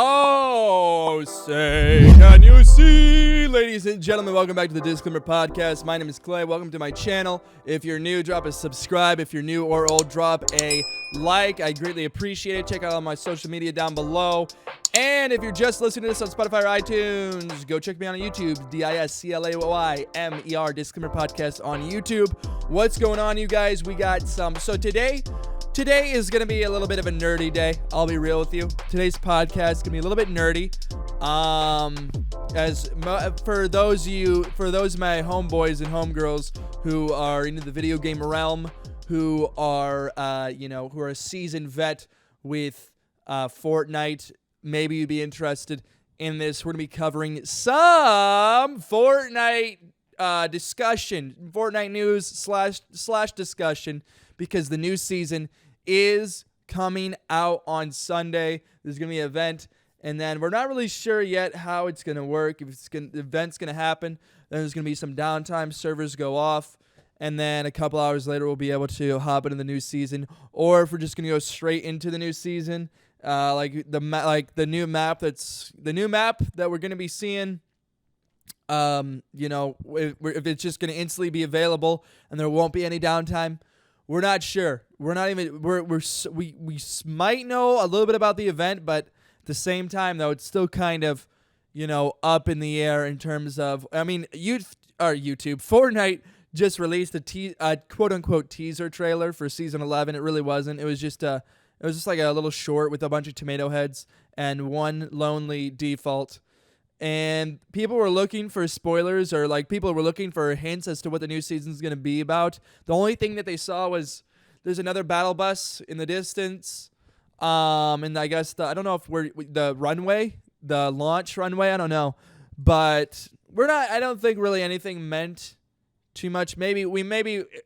Oh, say can you see? Ladies and gentlemen, welcome back to the DisClaymer podcast. My name is Clay. Welcome to my channel. If you're new, drop a subscribe. If you're new or old, drop a like. I greatly appreciate it. Check out all my social media down below. And if you're just listening to this on Spotify or iTunes, go check me out on YouTube, DisClaymer DisClaymer podcast on YouTube. What's going on, you guys? We got some. So today is going to be a little bit of a nerdy day. I'll be real with you. Today's podcast is going to be a little bit nerdy. For those of my homeboys and homegirls who are into the video game realm, who are who are a seasoned vet with FORTNITE, maybe you'd be interested in this. We're going to be covering some FORTNITE discussion, FORTNITE news slash discussion, because the new season is coming out on Sunday. There's going to be an event, and then we're not really sure yet how it's going to work. If the event's going to happen, then there's going to be some downtime, servers go off, and then a couple hours later we'll be able to hop into the new season. Or if we're just going to go straight into the new season, the new map that we're going to be seeing. If it's just going to instantly be available and there won't be any downtime. We're not sure. We're not even. We might know a little bit about the event, but at the same time, though, it's still kind of, up in the air in terms of. I mean, YouTube. FORTNITE just released a quote unquote teaser trailer for season 11. It really wasn't. It was just like a little short with a bunch of tomato heads and one lonely default. And people were looking for spoilers, or people were looking for hints as to what the new season is going to be about. The only thing that they saw was there's another battle bus in the distance. And I guess I don't know if the launch runway, I don't know. But I don't think really anything meant too much. Maybe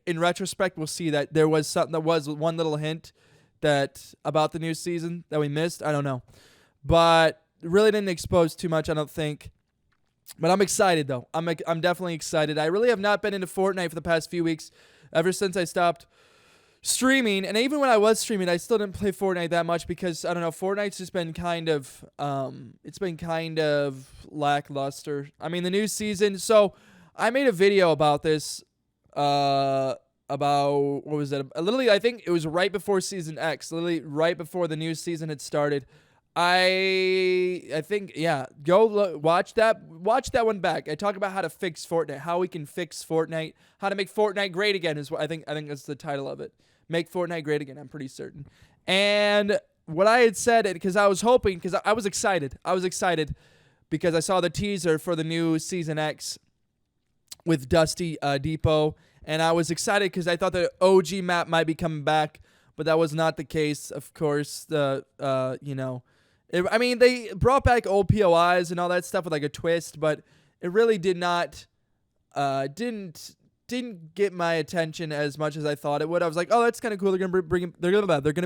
in retrospect we'll see that there was something, that was one little hint about the new season that we missed. I don't know. But really didn't expose too much, I don't think. But I'm excited, though. I'm definitely excited. I really have not been into FORTNITE for the past few weeks, ever since I stopped streaming. And even when I was streaming, I still didn't play FORTNITE that much because, I don't know, FORTNITE's just been kind of lackluster. I mean, the new season. So I made a video about this, about, what was it? Literally, I think it was right before Season X, literally right before the new season had started. I think, yeah, go watch that one back. I talk about how to fix FORTNITE, how we can fix FORTNITE, how to make FORTNITE great again is what I think that's the title of it. Make FORTNITE great again, I'm pretty certain. And what I had said, because I was hoping, because I was excited because I saw the teaser for the new Season X with Dusty Depot, and I was excited because I thought the OG map might be coming back, but that was not the case, of course. They brought back old POIs and all that stuff with like a twist, but it really did not, didn't get my attention as much as I thought it would. I was like, oh, that's kind of cool. They're gonna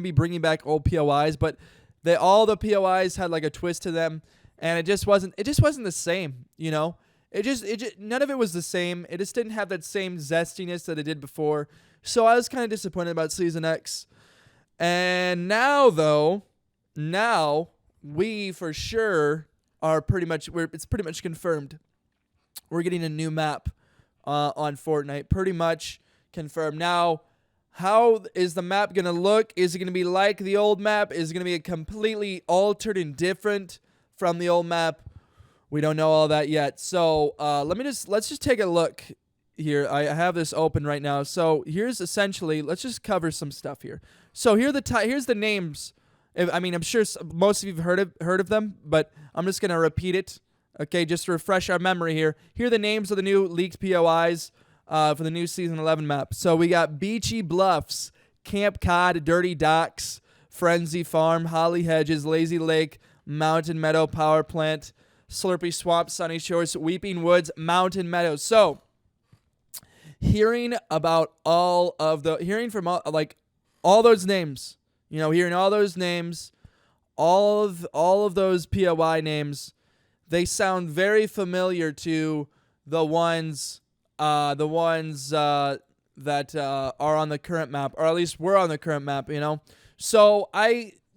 be bringing back old POIs, but all the POIs had like a twist to them, and it just wasn't the same. None of it was the same. It just didn't have that same zestiness that it did before. So I was kind of disappointed about Season X, and now we for sure are it's pretty much confirmed. We're getting a new map on FORTNITE, pretty much confirmed. Now, how is the map going to look? Is it going to be like the old map? Is it going to be completely altered and different from the old map? We don't know all that yet. So let's just take a look here. I have this open right now. So here's essentially, let's just cover some stuff here. So here's the names. I mean, I'm sure most of you have heard of them, but I'm just going to repeat it, okay, just to refresh our memory here. Here are the names of the new leaked POIs for the new Season 11 map. So we got Beachy Bluffs, Camp Cod, Dirty Docks, Frenzy Farm, Holly Hedges, Lazy Lake, Mountain Meadow, Power Plant, Slurpy Swamp, Sunny Shores, Weeping Woods, Mountain Meadows. So hearing from all those names, hearing all those names, all of those POI names, they sound very familiar to the ones that are on the current map, or at least were on the current map. So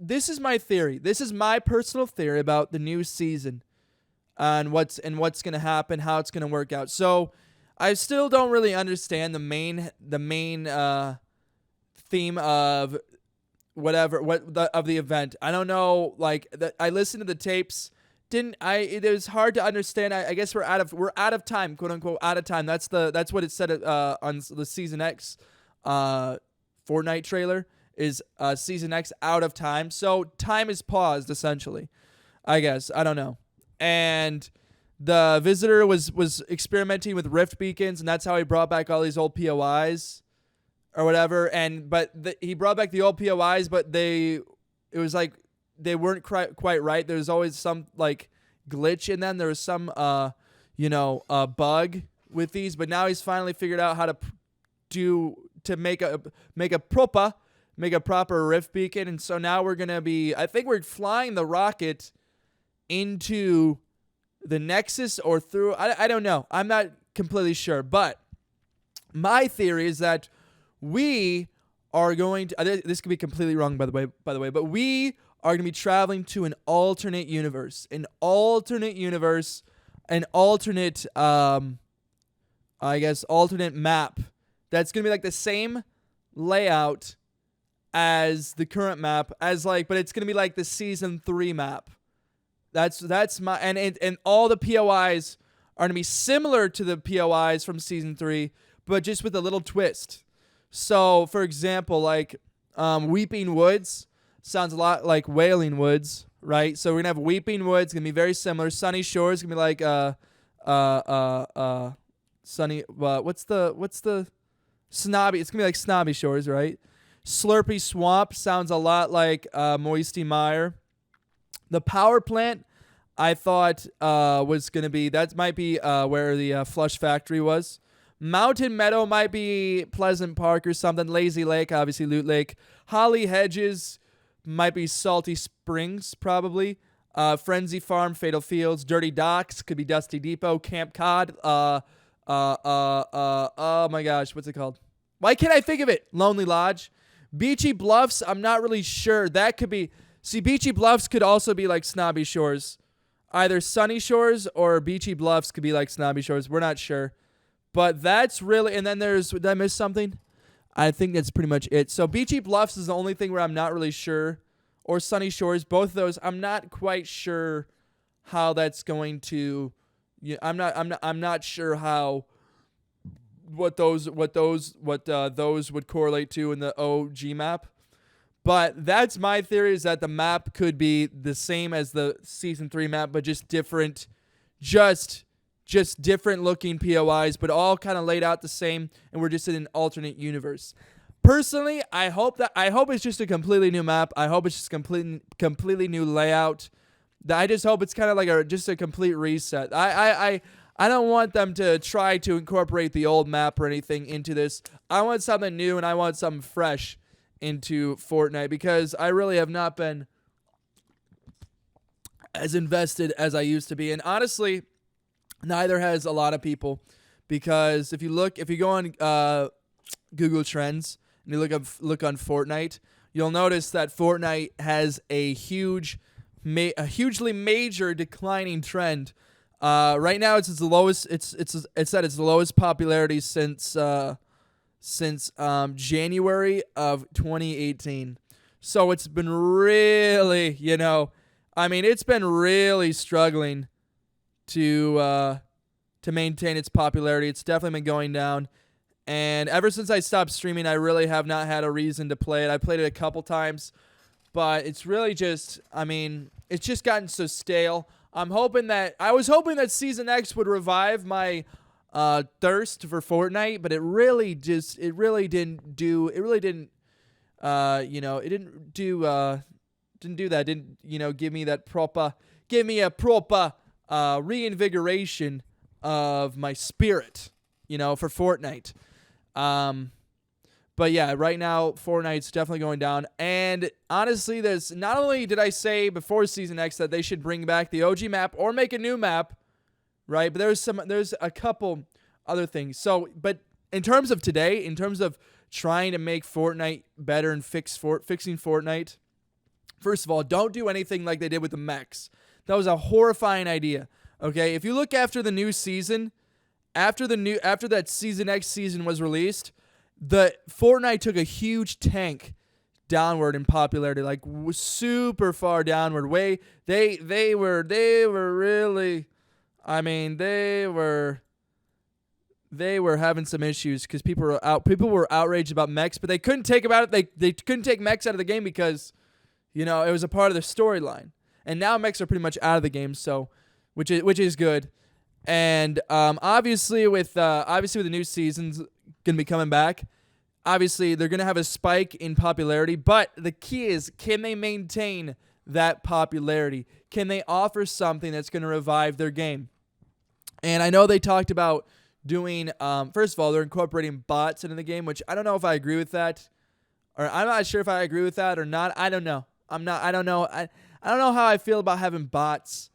this is my theory. This is my personal theory about the new season and what's going to happen, how it's going to work out. So I still don't really understand the main theme of of the event. I don't know. Like I listened to the tapes. It was hard to understand. I guess we're out of time, quote unquote, out of time. That's what it said on the Season X Fortnite trailer is Season X out of time. So time is paused essentially. I guess I don't know. And the visitor was experimenting with rift beacons, and that's how he brought back all these old POIs or whatever. And he brought back the old POIs, but it was like they weren't quite right. There's always some like glitch in them. There was some bug with these, but now he's finally figured out how to make a proper rift beacon. And so now I think we're flying the rocket into the Nexus or through, I don't know. I'm not completely sure, but my theory is that we are going to, this could be completely wrong by the way, but we are going to be traveling to an alternate universe, an alternate map that's going to be like the same layout as the current map, but it's going to be like the Season 3 map. That's my, and all the POIs are going to be similar to the POIs from Season 3, but just with a little twist. So, for example, like Weeping Woods sounds a lot like Wailing Woods, right? So we're gonna have Weeping Woods, gonna be very similar. Sunny Shores gonna be like Sunny. What's the Snobby? It's gonna be like Snobby Shores, right? Slurpy Swamp sounds a lot like Moisty Mire. The power plant, I thought was gonna be, that might be where the Flush Factory was. Mountain Meadow might be Pleasant Park or something. Lazy Lake, obviously Loot Lake. Holly Hedges might be Salty Springs, probably. Frenzy Farm, Fatal Fields. Dirty Docks could be Dusty Depot. Camp Cod. Oh my gosh, what's it called? Why can't I think of it? Lonely Lodge. Beachy Bluffs, I'm not really sure. That could be, Beachy Bluffs could also be like Snobby Shores. Either Sunny Shores or Beachy Bluffs could be like Snobby Shores. We're not sure. But that's really, and then did I miss something? I think that's pretty much it. So Beachy Bluffs is the only thing where I'm not really sure, or Sunny Shores. Both of those, I'm not quite sure how that's going to. I'm not sure how what those would correlate to in the OG map. But that's my theory, is that the map could be the same as the Season 3 map, but just different, just different looking POIs, but all kind of laid out the same, and we're just in an alternate universe. Personally, I hope it's just a completely new map. I hope it's just completely new layout. I just hope it's kind of like just a complete reset. I don't want them to try to incorporate the old map or anything into this. I want something new, and I want something fresh into Fortnite, because I really have not been as invested as I used to be. And honestly, neither has a lot of people, because if you go on Google Trends and you look on Fortnite, you'll notice that Fortnite has a hugely major declining trend. Right now, it's its lowest. It's at its lowest popularity since January of 2018. So it's been really, it's been really struggling to maintain its popularity. It's definitely been going down. And ever since I stopped streaming, I really have not had a reason to play it. I played it a couple times, but it's really just, it's just gotten so stale. I was hoping that Season X would revive my thirst for Fortnite, but it really didn't do that. Didn't give me a proper reinvigoration of my spirit, for Fortnite. But yeah, right now Fortnite's definitely going down. And honestly, not only did I say before Season X that they should bring back the OG map or make a new map, right? But there's a couple other things. So, but in terms of today, in terms of trying to make Fortnite better and fixing Fortnite, First of all, don't do anything like they did with the mechs. That was a horrifying idea. Okay, if you look after the new season, after that Season X season was released, the Fortnite took a huge tank downward in popularity, like super far downward. They were really, I mean, they were having some issues because people were outraged about mechs, but they couldn't take they couldn't take mechs out of the game because, it was a part of their storyline. And now mechs are pretty much out of the game, so which is good. And obviously with the new seasons gonna be coming back, obviously they're gonna have a spike in popularity. But the key is, can they maintain that popularity? Can they offer something that's gonna revive their game? And I know they talked about doing. First of all, they're incorporating bots into the game, which I don't know if I agree with that, or I'm not sure if I agree with that or not. I don't know. I don't know. I don't know how I feel about having bots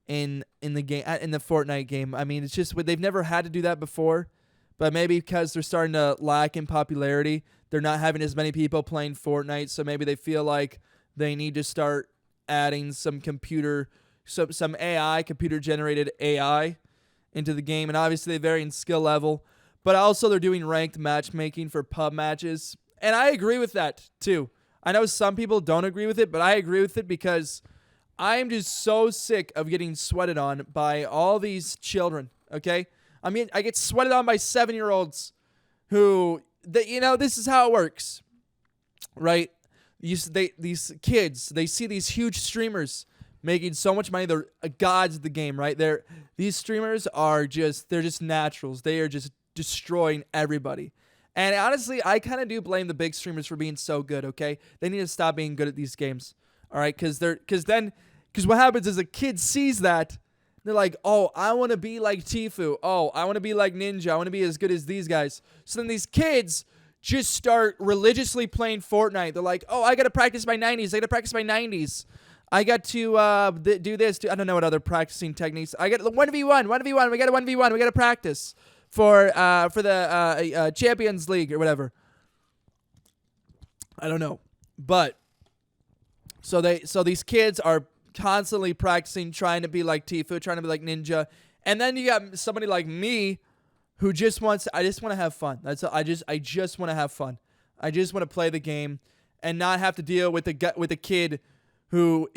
in the game, in the Fortnite game. I mean, it's just they've never had to do that before, but maybe because they're starting to lack in popularity, they're not having as many people playing Fortnite, so maybe they feel like they need to start adding some AI, computer generated AI into the game. And obviously they vary in skill level, but also they're doing ranked matchmaking for pub matches, and I agree with that too. I know some people don't agree with it, but I agree with it because I am just so sick of getting sweated on by all these children, okay? I mean, I get sweated on by 7-year-olds who, this is how it works, right? These kids, they see these huge streamers making so much money. They're gods of the game, right? These streamers they're just naturals. They are just destroying everybody. And honestly, I kind of do blame the big streamers for being so good, okay? They need to stop being good at these games, all right? Because what happens is a kid sees that, they're like, oh, I want to be like Tfue. Oh, I want to be like Ninja. I want to be as good as these guys. So then these kids just start religiously playing Fortnite. They're like, oh, I got to practice my 90s. I got to practice my 90s. I got to do this. I don't know what other practicing techniques. I got 1v1. We got a 1v1. We got to practice for the Champions League or whatever. I don't know, but so these kids are constantly practicing, trying to be like Tfue, trying to be like Ninja, and then you got somebody like me who just wants. I just want to have fun. I just want to have fun. I just want to play the game and not have to deal with a kid who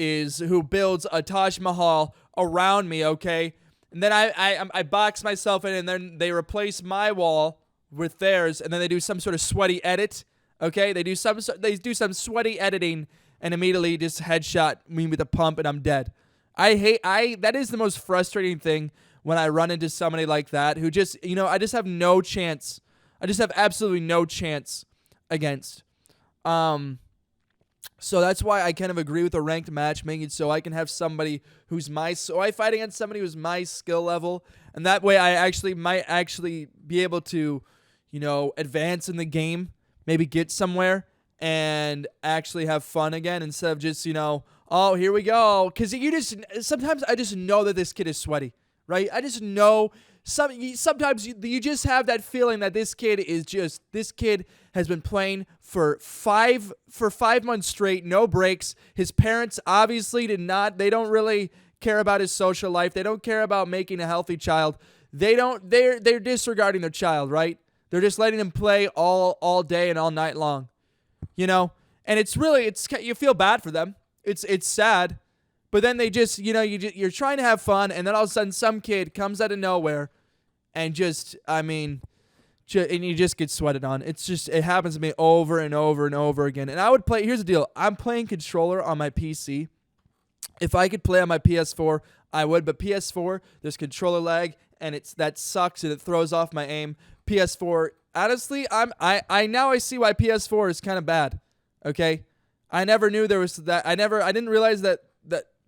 builds a Taj Mahal around me. Okay. And then I box myself in, and then they replace my wall with theirs, and then they do some sort of sweaty edit. Okay, they do some sweaty editing, and immediately just headshot me with a pump, and I'm dead. That is the most frustrating thing when I run into somebody like that who just I just have no chance. I just have absolutely no chance against. So that's why I kind of agree with the ranked matchmaking, so I can have somebody I fight against somebody who's my skill level, and that way I might be able to, advance in the game, maybe get somewhere, and actually have fun again instead of just, oh, here we go. Because sometimes I just know that this kid is sweaty, right? I just know. Sometimes you just have that feeling that this kid has been playing for 5 months straight, no breaks. His parents obviously they don't really care about his social life. They don't care about making a healthy child. They're disregarding their child, right? They're just letting him play all day and all night long. And you feel bad for them. It's sad. But then they just, you're trying to have fun, and then all of a sudden some kid comes out of nowhere and and you just get sweated on. It happens to me over and over and over again. And I would play, here's the deal. I'm playing controller on my PC. If I could play on my PS4, I would, but PS4, there's controller lag, and that sucks, and it throws off my aim. PS4, honestly, I now see why PS4 is kind of bad, okay? I never knew there was that. I didn't realize that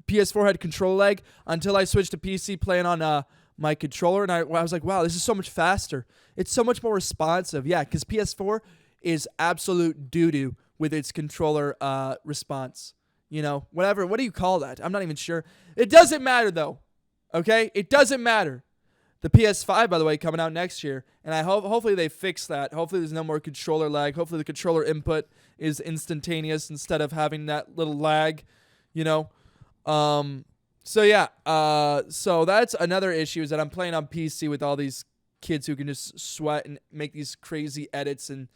PS4 had control lag until I switched to PC playing on my controller, and I was like, wow, this is so much faster. It's so much more responsive. Yeah, because PS4 is absolute doo-doo with its controller response. Whatever. What do you call that? I'm not even sure. It doesn't matter, though. Okay? It doesn't matter. The PS5, by the way, coming out next year, and I hopefully they fix that. Hopefully there's no more controller lag. Hopefully the controller input is instantaneous instead of having that little lag, you know. So yeah, so that's another issue, is that I'm playing on PC with all these kids who can just sweat and make these crazy edits and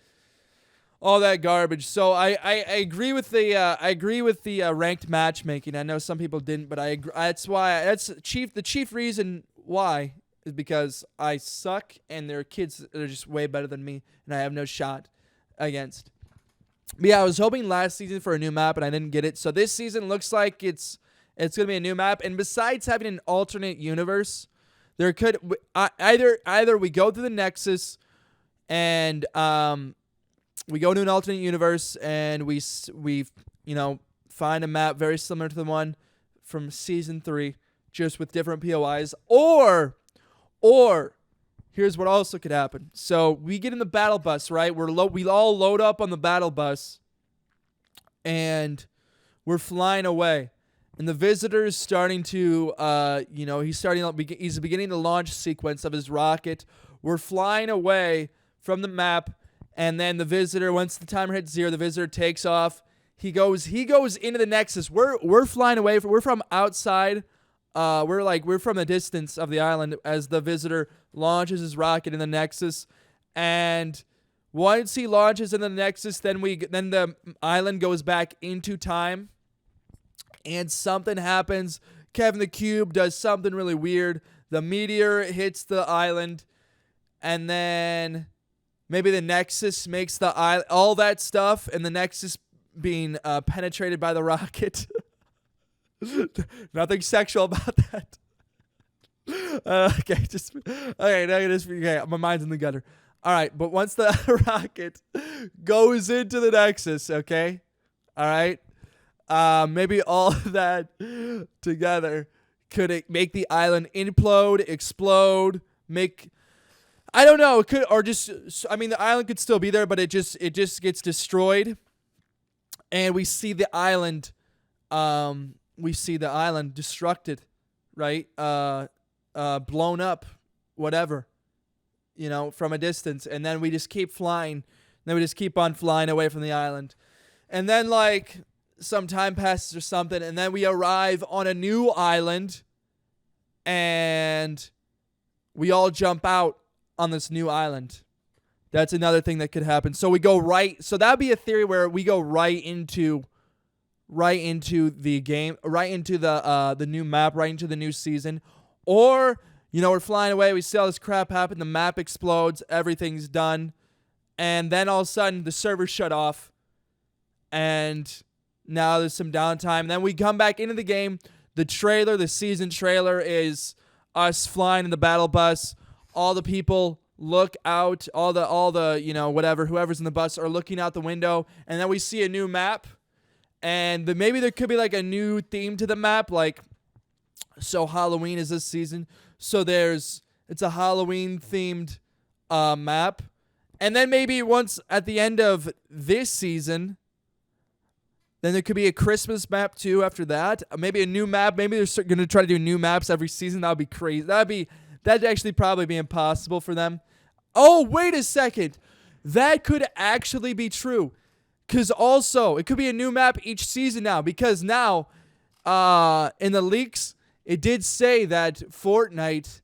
all that garbage. So I agree with the ranked matchmaking. I know some people didn't, but I agree. That's the chief reason why is because I suck and there are kids that are just way better than me and I have no shot against. But yeah, I was hoping last season for a new map and I didn't get it. So this season looks like it's gonna be a new map. And besides having an alternate universe, there could either we go through the Nexus and we go to an alternate universe and we find a map very similar to the one from season 3, just with different POIs, or here's what also could happen. So we get in the battle bus, right? We all load up on the battle bus and we're flying away. And the visitor is starting to, he's beginning the launch sequence of his rocket. We're flying away from the map, and then the visitor, once the timer hits 0, the visitor takes off. He goes into the Nexus. We're flying away. We're from outside. We're from the distance of the island as the visitor launches his rocket in the Nexus, and once he launches in the Nexus, then the island goes back into time. And something happens. Kevin the Cube does something really weird. The meteor hits the island. And then maybe the Nexus makes the island, all that stuff, and the Nexus being penetrated by the rocket. Nothing sexual about that. Okay, my mind's in the gutter. All right, but once the rocket goes into the Nexus, okay? All right? Maybe all of that together could it make the island implode, explode, I don't know. It could, or just, I mean, the island could still be there, but it just gets destroyed, and we see the island, destructed, right? Blown up, whatever, from a distance, and then we just keep flying. Then we just keep on flying away from the island, and then some time passes or something, and then we arrive on a new island, and we all jump out on this new island. That's another thing that could happen. So we go so that'd be a theory where we go right into the game, right into the new map, right into the new season. Or, we're flying away, we see all this crap happen, the map explodes, everything's done, and then all of a sudden the servers shut off, and now there's some downtime. Then we come back into the game. The season trailer is us flying in the battle bus. All the people look out. All the whoever's in the bus are looking out the window. And then we see a new map. And maybe there could be a new theme to the map. So Halloween is this season. So it's a Halloween themed map. And then maybe once at the end of this season, then there could be a Christmas map too after that. Maybe a new map. Maybe they're going to try to do new maps every season. That would be crazy. That'd actually probably be impossible for them. Oh, wait a second. That could actually be true. Because also, it could be a new map each season now. Because now, in the leaks, it did say that FORTNITE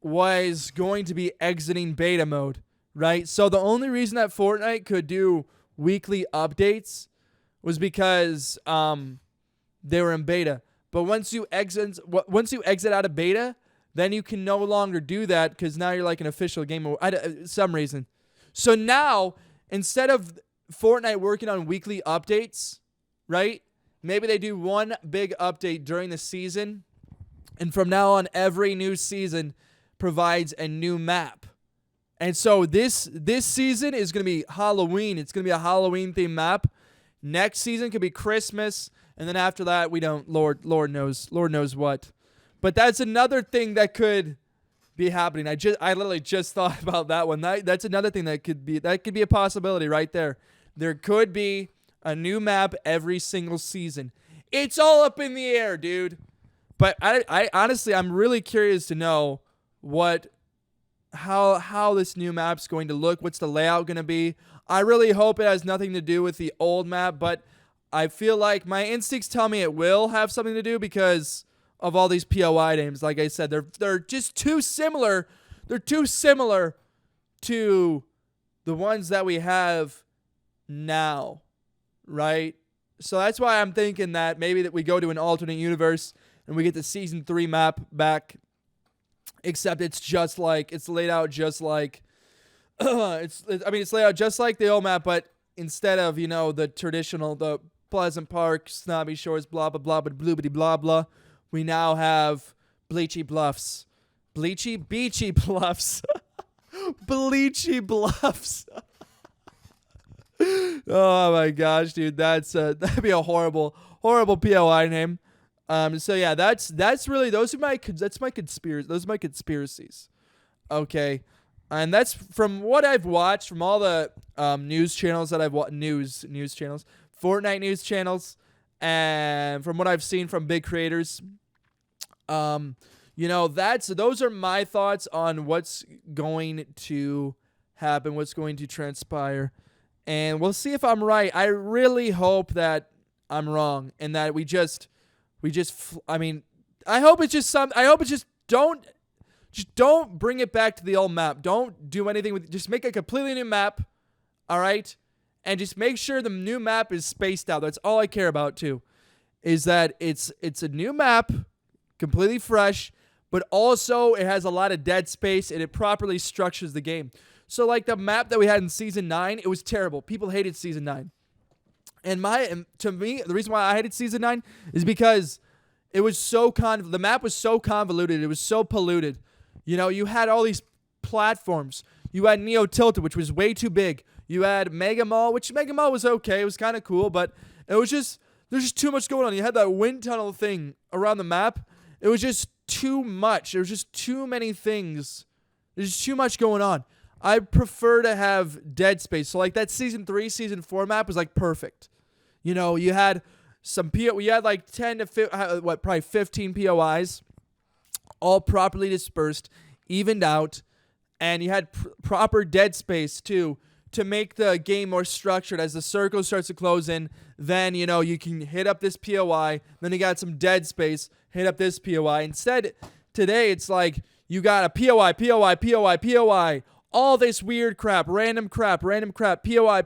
was going to be exiting beta mode, right? So the only reason that FORTNITE could do weekly updates was because they were in beta. But once you exit out of beta, then you can no longer do that because now you're an official game. Some reason. So now, instead of Fortnite working on weekly updates, right? Maybe they do one big update during the season, and from now on, every new season provides a new map. And so this season is going to be Halloween. It's going to be a Halloween-themed map. Next season could be Christmas, and then after that, we don't. Lord knows what. But that's another thing that could be happening. I literally just thought about that one. That's another thing that could be a possibility right there. There could be a new map every single season. It's all up in the air, dude. But I honestly, I'm really curious to know what how this new map's going to look. What's the layout going to be? I really hope it has nothing to do with the old map, but I feel like my instincts tell me it will have something to do because of all these POI names. Like I said, they're just too similar. They're too similar to the ones that we have now, right? So that's why I'm thinking that maybe that we go to an alternate universe and we get the season 3 map back, except it's laid out just like it's laid out just like the old map, but instead of, the traditional, the Pleasant Park, Snobby Shores, blah blah blah, but bloobity blah blah, we now have Beachy Bluffs. Bleachy Bluffs. Bleachy Bluffs. Oh my gosh, dude, that'd be a horrible POI name. So yeah, that's really those are my conspiracies. Okay, and that's from what I've watched from all the news channels that I've watched, news channels, Fortnite news channels, and from what I've seen from big creators. Those are my thoughts on what's going to happen, what's going to transpire. And we'll see if I'm right. I really hope that I'm wrong and that I hope it's just don't bring it back to the old map. Don't do anything with it. Just make a completely new map. All right? And just make sure the new map is spaced out. That's all I care about too. Is that it's a new map, completely fresh, but also it has a lot of dead space and it properly structures the game. So like the map that we had in Season 9, it was terrible. People hated Season 9. And to me, the reason why I hated Season 9 is because it was the map was so convoluted. It was so polluted. You had all these platforms. You had Neo Tilted, which was way too big. You had Mega Mall, which Mega Mall was okay. It was kind of cool, but there's just too much going on. You had that wind tunnel thing around the map. It was just too much. There was just too many things. There's just too much going on. I prefer to have dead space. So like that Season 3, Season 4 map was like perfect. You had we had like 10 to probably 15 POIs, all properly dispersed, evened out, and you had proper dead space too to make the game more structured. As the circle starts to close in, then you can hit up this POI, then you got some dead space, hit up this POI. Instead, today it's like you got a POI, all this weird crap, random crap, POI,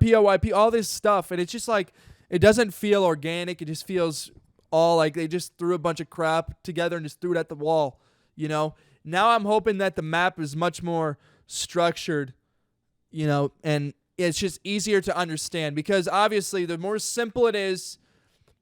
all this stuff, and it's just like it doesn't feel organic. It just feels all like they just threw a bunch of crap together and just threw it at the wall. Now I'm hoping that the map is much more structured, and it's just easier to understand because obviously the more simple it is,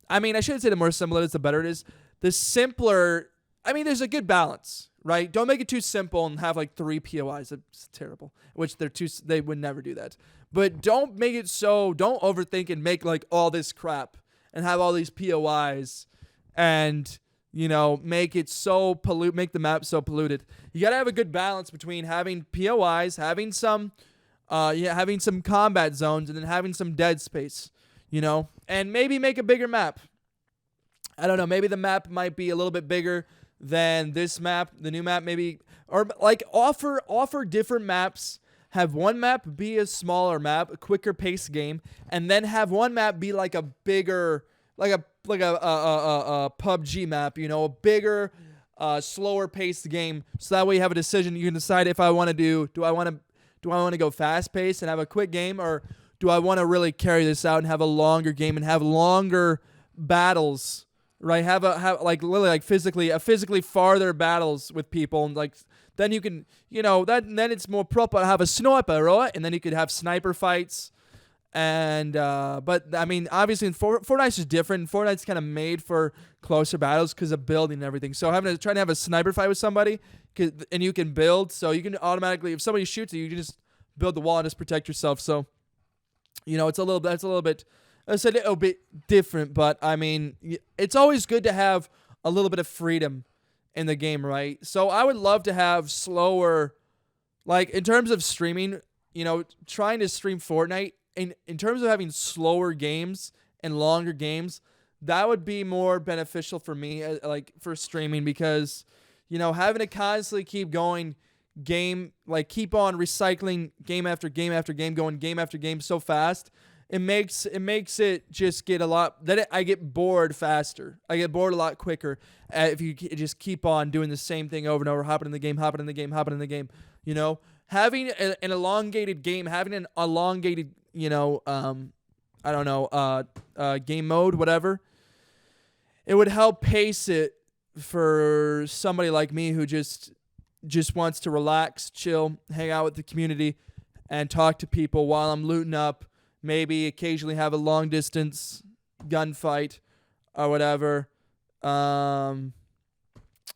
I shouldn't say the more simple it is, the better it is. The simpler, there's a good balance, right? Don't make it too simple and have like 3 POIs. That's terrible, which they would never do that. But don't make it don't overthink and make like all this crap and have all these POIs and, make it make the map so polluted. You got to have a good balance between having POIs, having some combat zones, and then having some dead space, and maybe make a bigger map. I don't know. Maybe the map might be a little bit bigger than this map, the new map, maybe, or like offer different maps. Have one map be a smaller map, a quicker paced game, and then have one map be like a bigger, like a PUBG map, a bigger, slower paced game. So that way you have a decision. You can decide if I want to do I want to go fast paced and have a quick game, or do I want to really carry this out and have a longer game and have longer battles, right? Have like literally like physically farther battles with people, and like then you can, then it's more proper to have a sniper, right? And then you could have sniper fights. And but obviously in Fortnite's is different. Fortnite's kind of made for closer battles because of building and everything. So trying to have a sniper fight with somebody, and you can build, so you can automatically, if somebody shoots you, you can just build the wall and just protect yourself. So it's a little bit different, but it's always good to have a little bit of freedom in the game, right? So I would love to have slower, like in terms of streaming, trying to stream Fortnite. In terms of having slower games and longer games, that would be more beneficial for me, like for streaming, because, having to constantly keep going game, like keep on recycling game after game after game, going game after game so fast, it makes it just get a lot. I get bored faster. I get bored a lot quicker if you just keep on doing the same thing over and over, hopping in the game. You know, having an elongated game, having an elongated, you know, I don't know, game mode, whatever. It would help pace it for somebody like me who just wants to relax, chill, hang out with the community, and talk to people while I'm looting up. Maybe occasionally have a long distance gunfight or whatever. I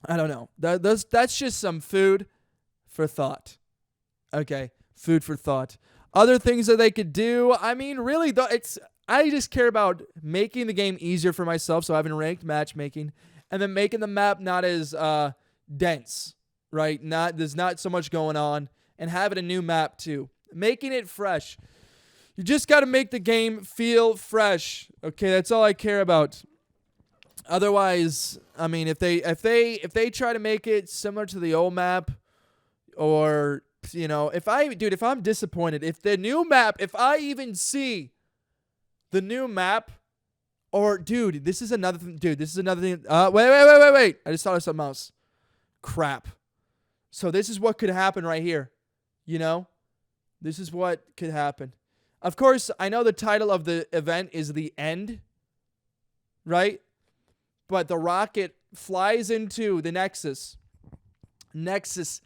don't know. That's just some food for thought. Okay, food for thought. Other things that they could do, I mean, really, though, I just care about making the game easier for myself, so having ranked matchmaking, and then making the map not as dense, right? There's not so much going on, and having a new map too, making it fresh. You just got to make the game feel fresh. Okay, that's all I care about. Otherwise, I mean, if they try to make it similar to the old map, or you know, if I'm disappointed, if I even see the new map, or this is another thing. Wait. I just thought of something else. Crap. So this is what could happen right here. You know, this is what could happen. Of course, I know the title of the event is The End, right? But the rocket flies into the Nexus. Nexus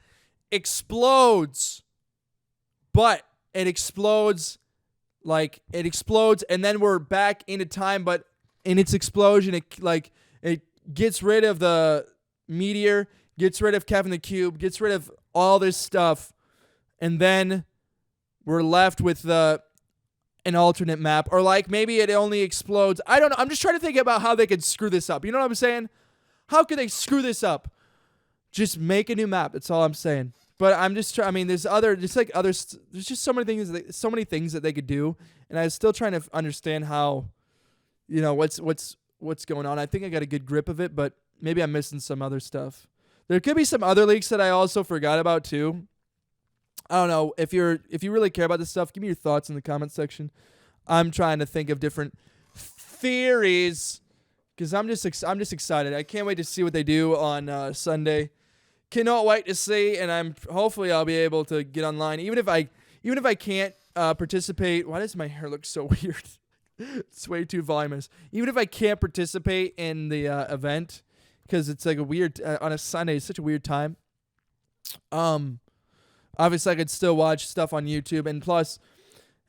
explodes. But it explodes, and then we're back into time, but in its explosion, it gets rid of the meteor, gets rid of Kevin the Cube, gets rid of all this stuff, and then we're left with an alternate map, or maybe it only explodes. I don't know. I'm just trying to think about how they could screw this up. You know what I'm saying? How could they screw this up? Just make a new map. That's all I'm saying. But I'm just trying. I mean, there's just so many things that they could do, and I'm still trying to understand how, you know, what's going on. I think I got a good grip of it, but maybe I'm missing some other stuff. There could be some other leaks that I also forgot about too. I don't know. If you really care about this stuff, give me your thoughts in the comment section. I'm trying to think of different theories because I'm just excited. I can't wait to see what they do on Sunday. Cannot wait to see, and hopefully I'll be able to get online, even if I can't participate. Why does my hair look so weird? It's way too voluminous. Even if I can't participate in the event, because it's like a weird on a Sunday. It's such a weird time. Obviously I could still watch stuff on YouTube, and plus,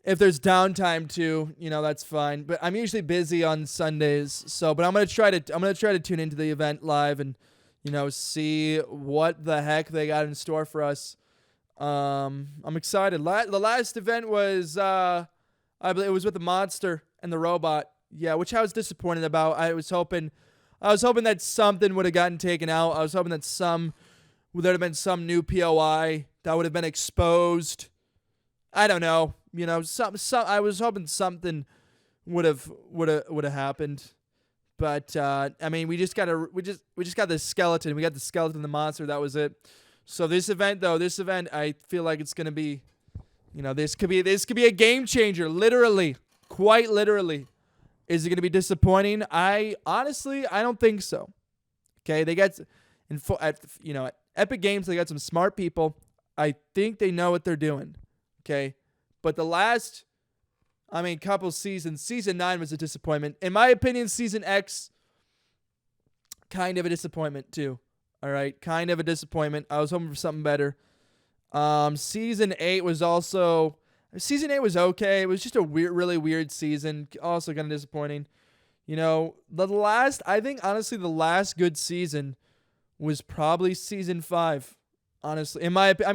if there's downtime too, you know, that's fine. But I'm usually busy on Sundays, but I'm gonna try to tune into the event live and, you know, see what the heck they got in store for us. I'm excited. The last event was I believe it was with the monster and the robot. Yeah, which I was disappointed about. I was hoping that something would have gotten taken out. I was hoping that there'd have been some new POI that would have been exposed. I don't know. You know, I was hoping something would have happened. But I mean, we just got the skeleton. We got the skeleton, the monster. That was it. So this event, I feel like it's gonna be, you know, this could be a game changer. Literally, quite literally. Is it gonna be disappointing? I don't think so. Okay, they got at Epic Games. They got some smart people. I think they know what they're doing. Okay, but the last, couple seasons, season 9 was a disappointment. In my opinion, season X, kind of a disappointment too. All right, kind of a disappointment. I was hoping for something better. Season 8 was okay. It was just a really weird season. Also kind of disappointing. You know, I think honestly the last good season was probably season 5. Honestly,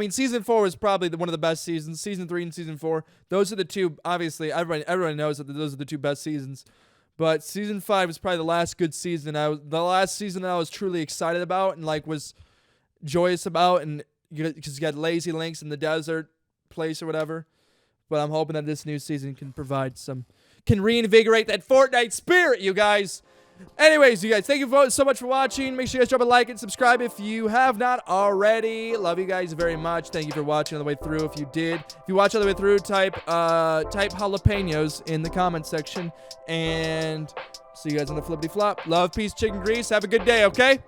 season 4 was probably one of the best seasons. Season 3 and season 4, those are the two. Obviously, everyone knows that those are the two best seasons. But season 5 was probably the last good season. The last season that I was truly excited about and was joyous about, and because you got Lazy Links in the desert place or whatever. But I'm hoping that this new season can reinvigorate that Fortnite spirit, you guys. Anyways, you guys, thank you so much for watching. Make sure you guys drop a like and subscribe if you have not already. Love you guys very much. Thank you for watching all the way through. If you did, if you watch all the way through, type jalapenos in the comment section. And see you guys on the flippity flop. Love, peace, chicken grease. Have a good day, okay?